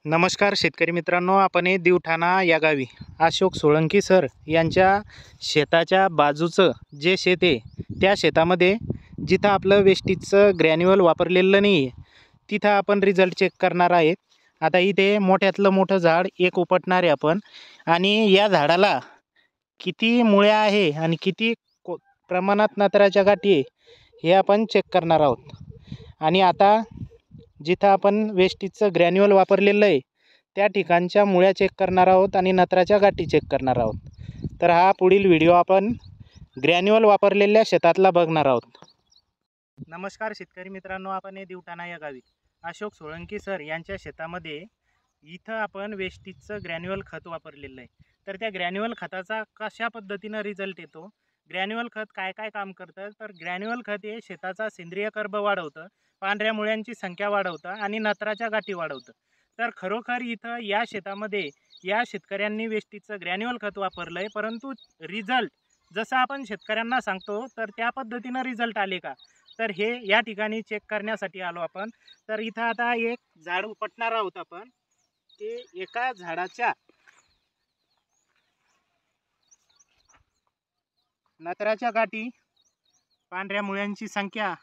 नमस्कार शेतकरी मित्रांनो, आपण दिवठाणा या गावी अशोक सोळंकी सर यांच्या शेताच्या बाजूचं जे शेत आहे त्या शेतामध्ये जिथं आपलं वेस्टीजचं ग्रॅन्युअल वापरलेलं नाही आहे तिथं आपण रिझल्ट चेक करणार आहेत। आता इथे मोठ्यातलं मोठं झाड एक उपटणार आहे आपण, आणि या झाडाला किती मुळ्या आहे आणि किती प्रमाणात नत्राच्या गाठी आहे हे आपण चेक करणार आहोत। आणि आता जिथं आपण वेस्टीजचं ग्रॅन्युअल वापरलेलं आहे त्या ठिकाणच्या मुळ्या चेक करणार आहोत आणि नत्राच्या गाठी चेक करणार आहोत। तर हा पुढील व्हिडिओ आपण ग्रॅन्युअल वापरलेल्या शेतातला बघणार आहोत। नमस्कार शेतकरी मित्रांनो, आपण दिवठाणा या गावी अशोक सोळंकी सर यांच्या शेतामध्ये इथं आपण वेस्टीजचं ग्रॅन्युअल खत वापरलेलं आहे। तर त्या ग्रॅन्युअल खताचा कशा पद्धतीनं रिझल्ट येतो, ग्रॅन्युअल खत काय काय काम करतं, तर ग्रॅन्युअल खत हे शेताचा सेंद्रिय कर्ब वाढवतं, पांढऱ्या मुळ्यांची संख्या वाढवतं आणि नत्राच्या गाठी वाढवतं। तर खरोखर इथं या शेतामध्ये या शेतकऱ्यांनी वेस्टीजचं ग्रॅन्युअल खत वापरलं आहे, परंतु रिझल्ट जसं आपण शेतकऱ्यांना सांगतो तर त्या पद्धतीनं रिझल्ट आले का, तर हे या ठिकाणी चेक करण्यासाठी आलो आपण। तर इथं आता एक झाड उपटणार आहोत आपण। ते एका झाडाच्या नत्राच्या गाठी, पांढऱ्या मुळ्यांची संख्या,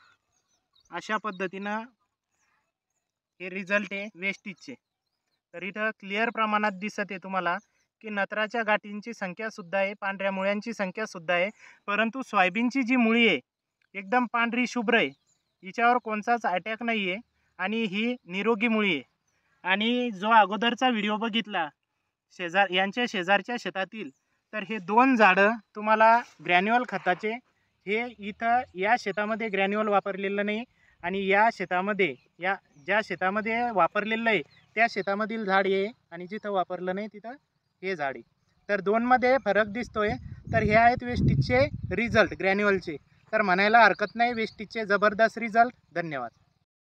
अशा पद्धतीनं हे रिझल्ट आहे वेस्टीजचे। तर इथं क्लिअर प्रमाणात दिसत आहे तुम्हाला की नत्राच्या गाठींची संख्या सुद्धा आहे, पांढऱ्या मुळ्यांची संख्या सुद्धा आहे, परंतु सोयाबीनची जी मुळी आहे एकदम पांढरी शुभ्र आहे, हिच्यावर कोणताच अटॅक नाही आहे आणि ही निरोगी मुळी आहे। आणि जो अगोदरचा व्हिडिओ बघितला यांच्या शेजारच्या शेतातील, तर हे दोन झाडं तुम्हाला ग्रॅन्युअल खताचे, हे इथं या शेतामध्ये ग्रॅन्युअल वापरलेलं नाही आणि या शेतामध्ये ज्या शेतामध्ये वापरलेलं आहे त्या शेतामधील झाड आहे आणि जिथं वापरलं नाही तिथं हे झाड आहे। तर दोनमध्ये फरक दिसतोय। तर हे आहेत वेस्टीजचे रिझल्ट ग्रॅन्युअलचे। तर म्हणायला हरकत नाही, वेस्टीजचे जबरदस्त रिझल्ट। धन्यवाद।